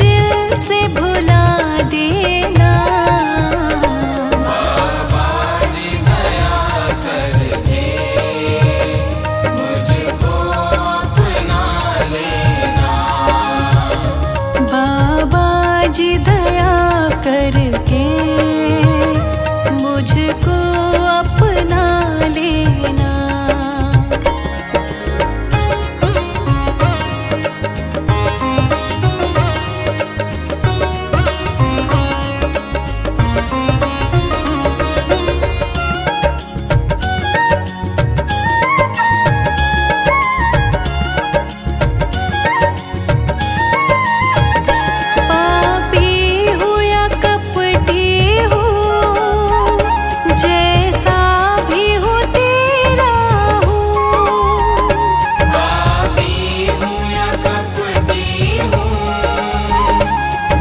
दिल से भुला देना। बाबा जी दया करके मुझको अपना लेना। बाबा जी दया करके मुझको अपना लेना। पापी हूँ या कपटी हूँ, जैसा भी हूँ तेरा हूँ। पापी हूँ या कपटी हूँ,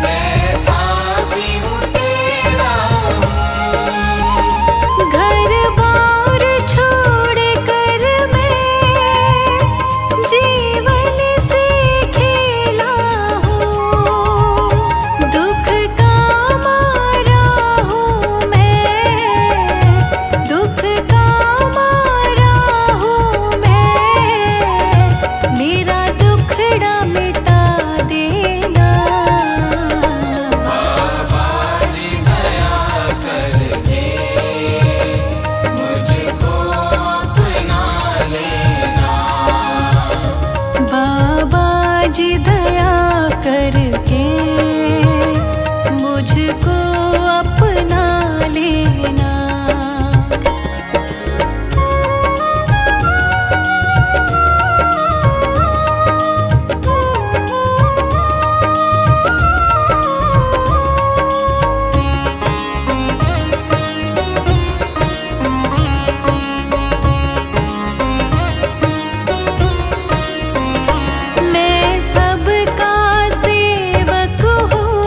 जैसा भी हूँ तेरा हूँ। घर बार छोड़ कर मैं जीवन से खेला हूँ। दुख का मारा हूँ मैं, दुख का मारा हूँ मैं। मेरा दुखड़ा मिटा देना। बाबा जी दया करके मुझको अपना लेना। बाबा जी दया करके मुझको अपना लेना। मैं सबका सेवक हूँ,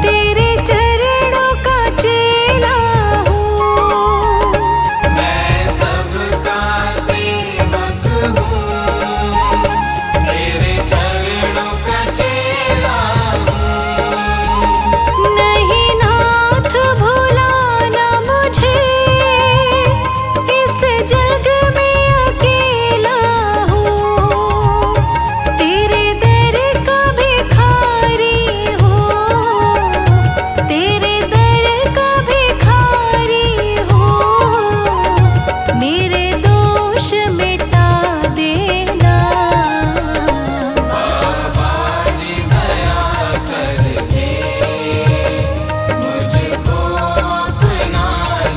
तेरे चरणों का चेला हूँ। मैं सबका सेवक हूँ, तेरे चरणों का चेला हूँ। नहीं नाथ भुलाना मुझे, इस जग में अकेला हूँ। तेरे दर का भिखारी हूँ, तेरे दर का भिखारी हूँ। मेरे दोष मिटा देना। बाबा जी दया करके मुझको अपना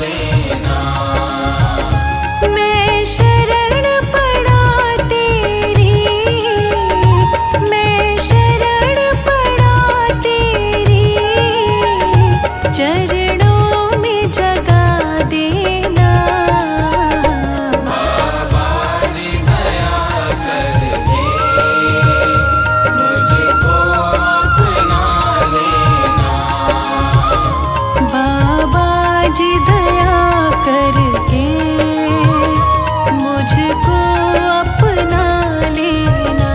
लेना। मैं शरण पड़ा तेरी, मैं शरण पड़ा तेरी। चरणों में जगा देना। बाबा जी दया करके मुझको अपना लेना। बाबा जी दया करके मुझको अपना लेना।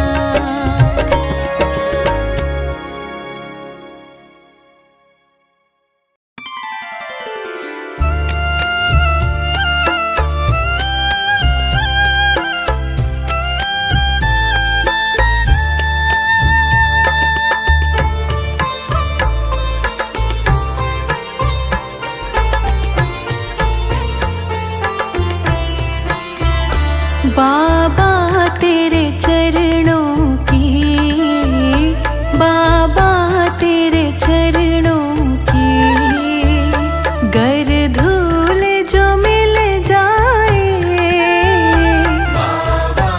बाबा तेरे चरणों की, बाबा तेरे चरणों की गर धूल जो मिल जाए। बाबा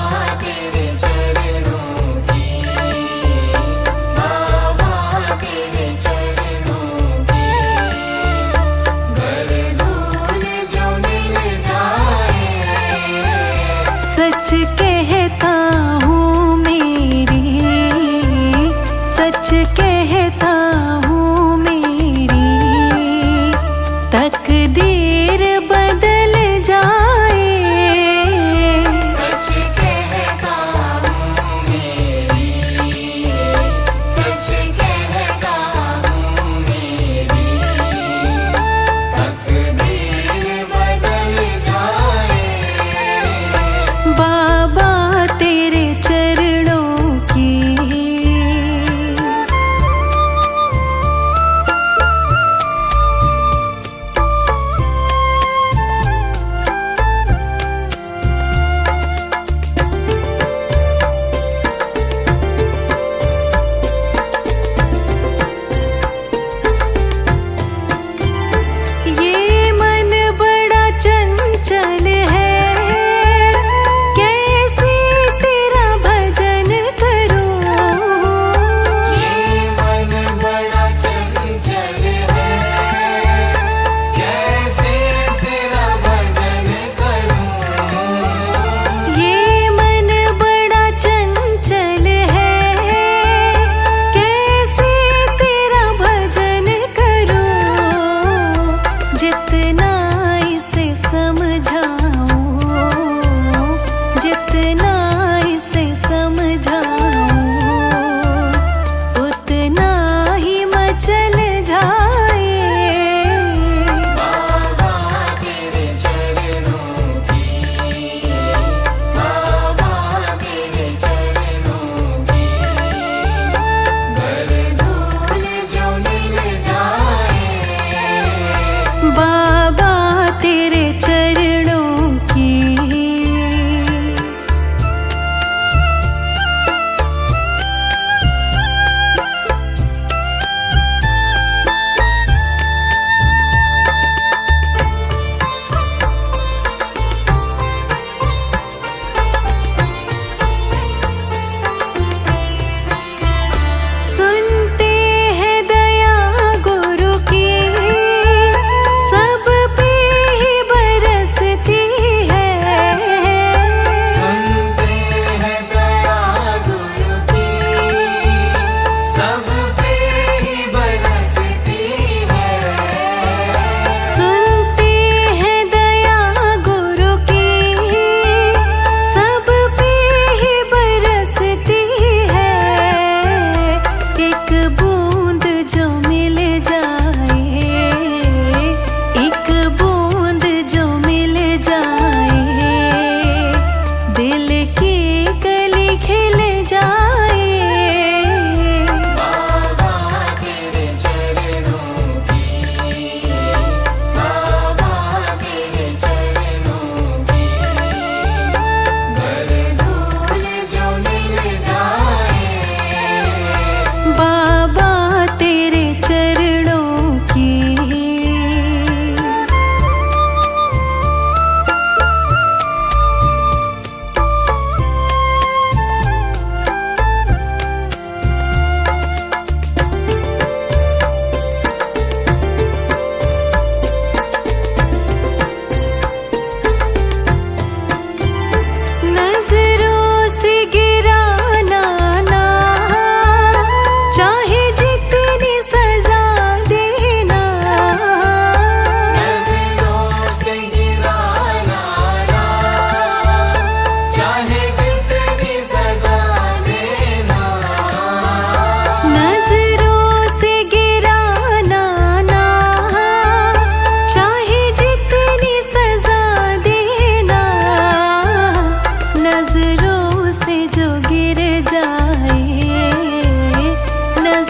तेरे चरणों की, बाबा तेरे चरणों की घर धूल जो मिल जाए। सच कहता हूँ मेरी, सच कहता हूँ मेरी तकदीर बदल जाए। सच कहता हूँ मेरी, सच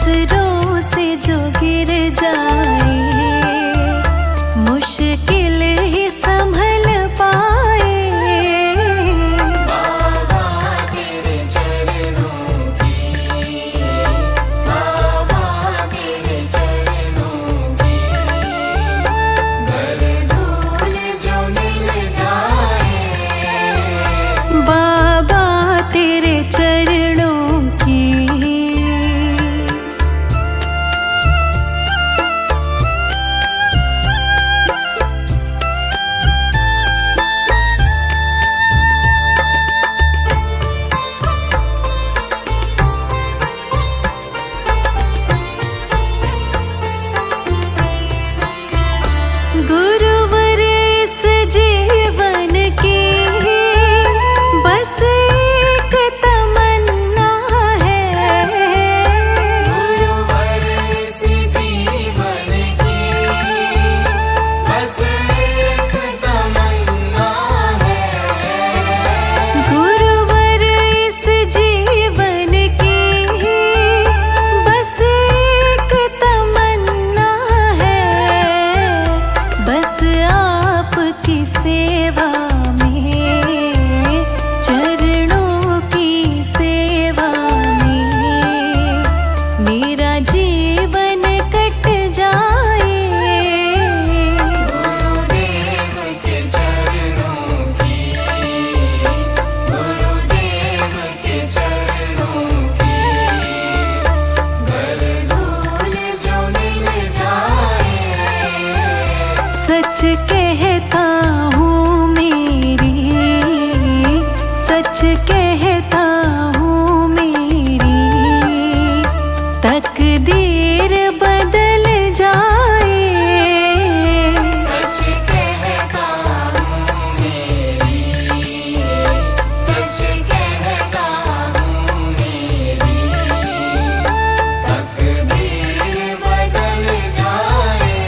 नजरों से जो गिर जाए मुश्किल ही संभल पाए। बाबा तेरे चरणों की, बाबा तेरे चरणों की, घर धूल जो मिल जाए। बाबा तेरे चरणों की। गुरुवर इस जीवन की बस एक तमन्ना है। गुरुवर इस जीवन की बस एक तमन्ना है। गुरुवर इस जीवन की बस एक तमन्ना है। बस आपकी सेवा में, चरणों की सेवा में मेरा जीवन कट जाए। गुरुदेव के चरणों की, गुरुदेव के चरणों की, घर धूल जो मिल जाए। सच कहता हूँ मेरी, सच कहता हूँ मेरी तकदीर बदल जाए। सच कहता हूँ मेरी, सच कहता हूँ मेरी तकदीर बदल जाए।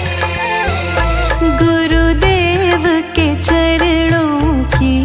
गुरुदेव के चरणों की।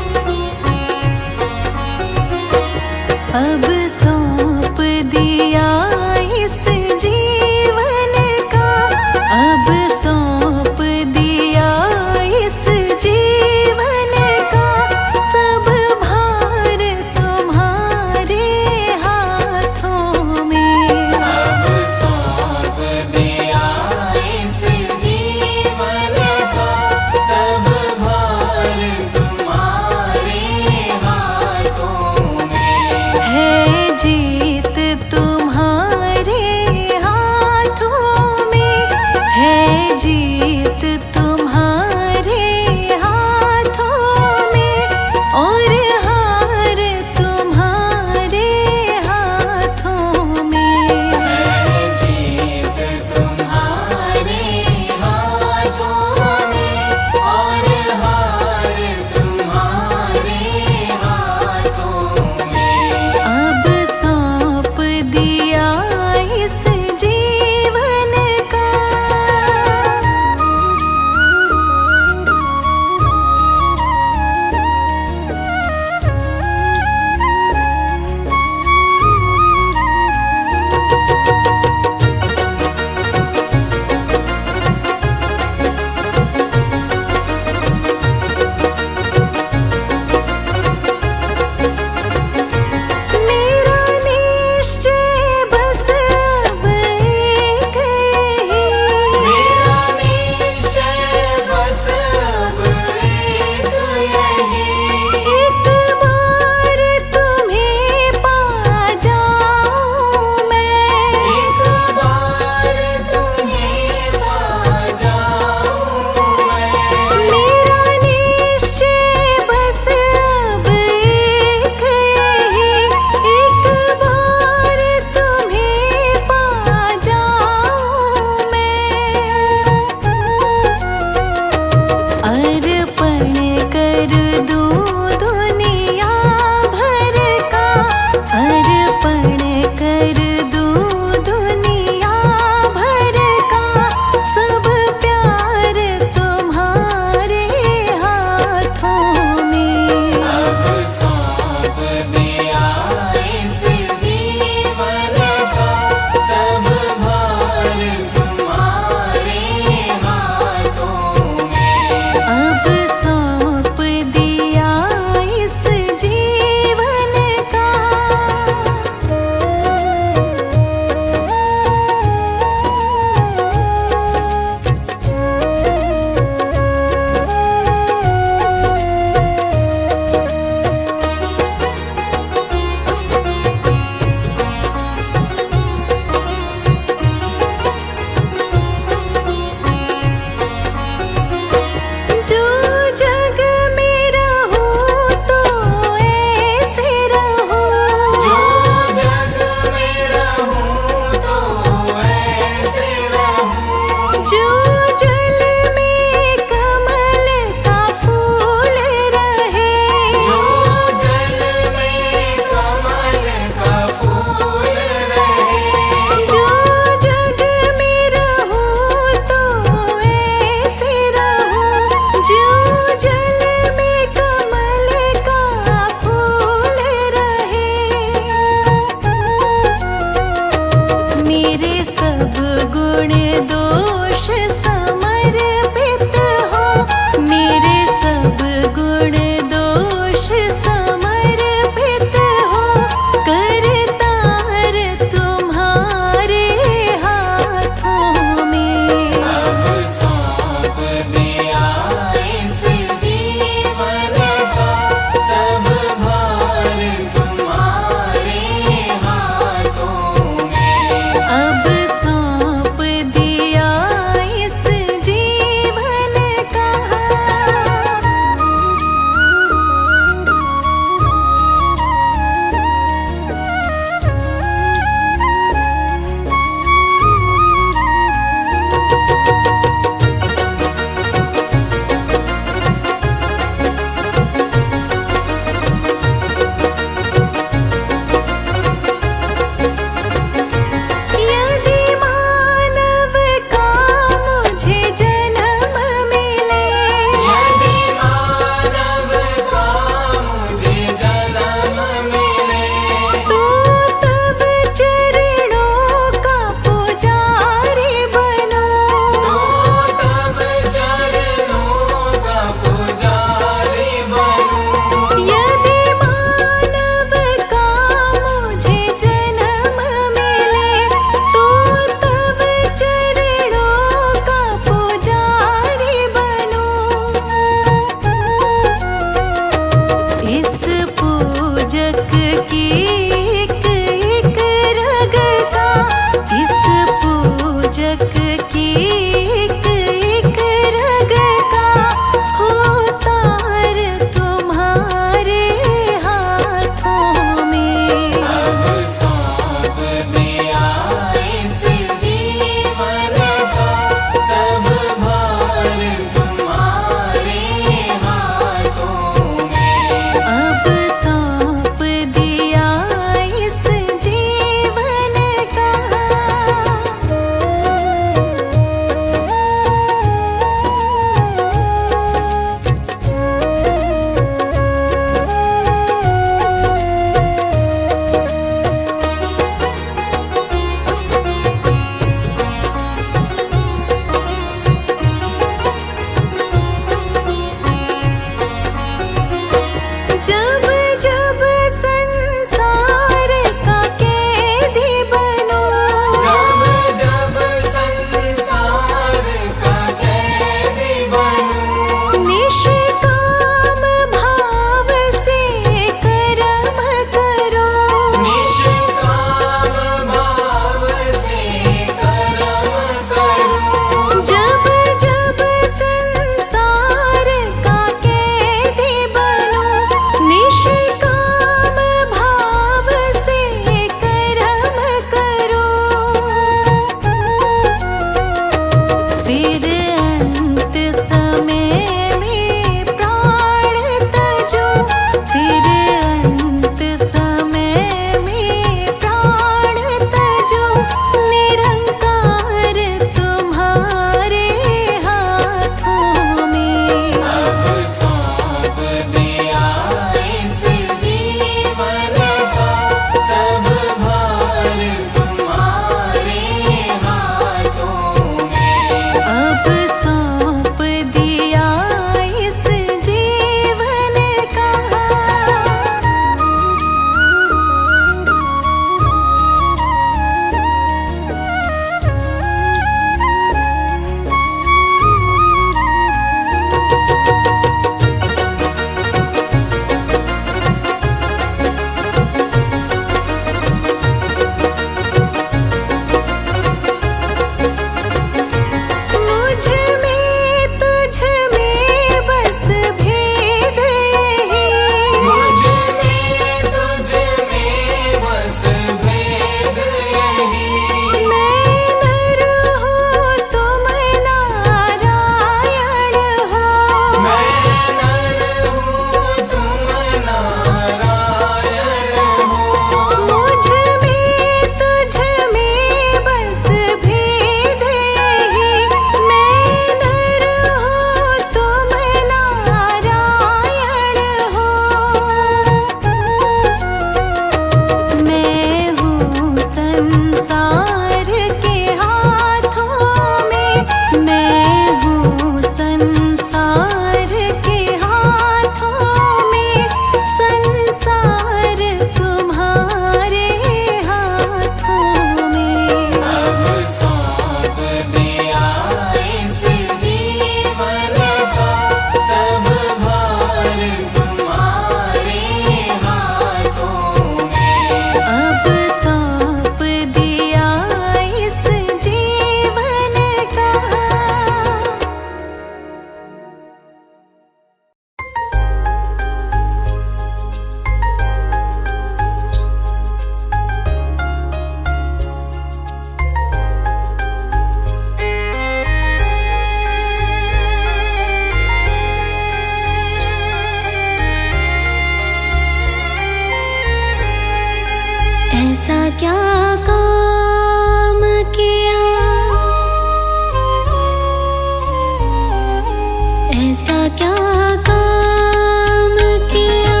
क्या काम किया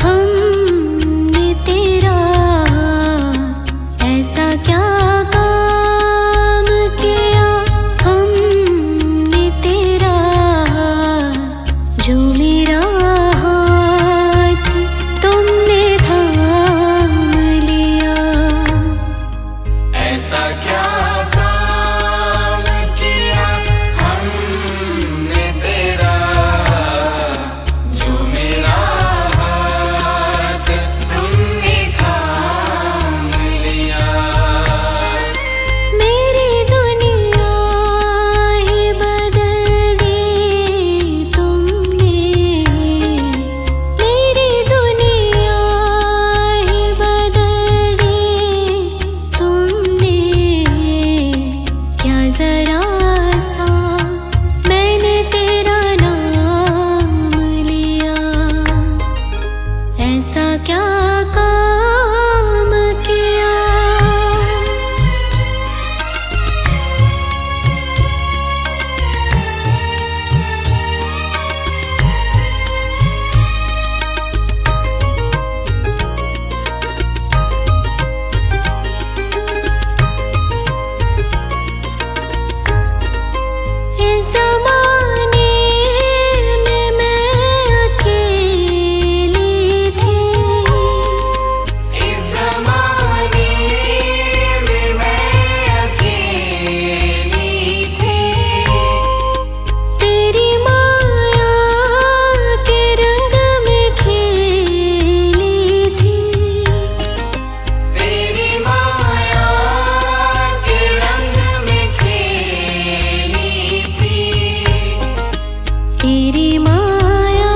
हमने तेरा, ऐसा क्या काम किया हमने तेरा, जो मेरा हाथ तुमने थाम लिया। ऐसा क्या काम किया हमने तेरा, जो मेरा हाथ तुमने थाम लिया। मेरी दुनिया ही बदल दी तुमने, मेरी दुनिया ही बदल दी तुमने। क्या जरा सा मैंने तेरा नाम लिया, ऐसा क्या काम किया। इस ज़माने में मैं अकेली थी, इस ज़माने में मैं अकेली थी। तेरी माया के रंग में खेली थी, तेरी माया के रंग में खेली थी। तेरी माया,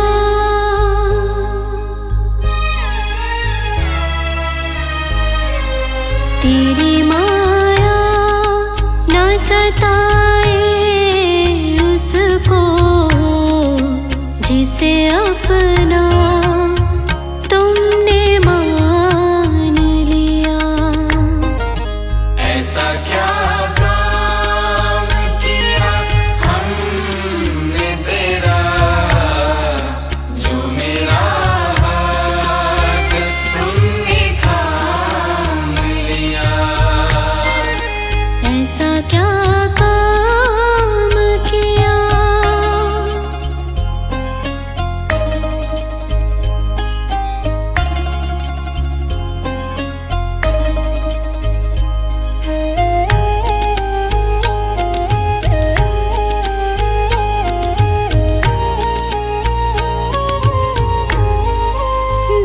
तेरी माया ना सताए उसको, जिसे अपना तुमने मान लिया। ऐसा क्या काम किया हमने तेरा, जो मेरा हाथ तुमने थाम लिया। ऐसा क्या काम किया।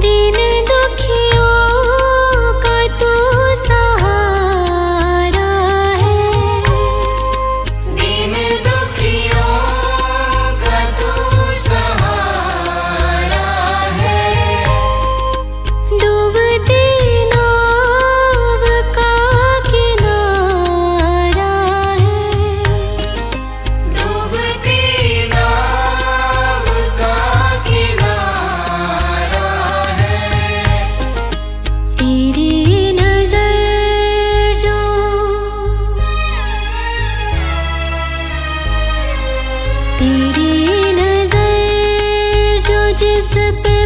दीन दुखियों का तू सहारा है, दीन दुखियों का तू सहारा है। डूबती नाव का किनारा है, डूबती नाव का किनारा है। तेरी नजर जो, तेरी नजर जो जिस पे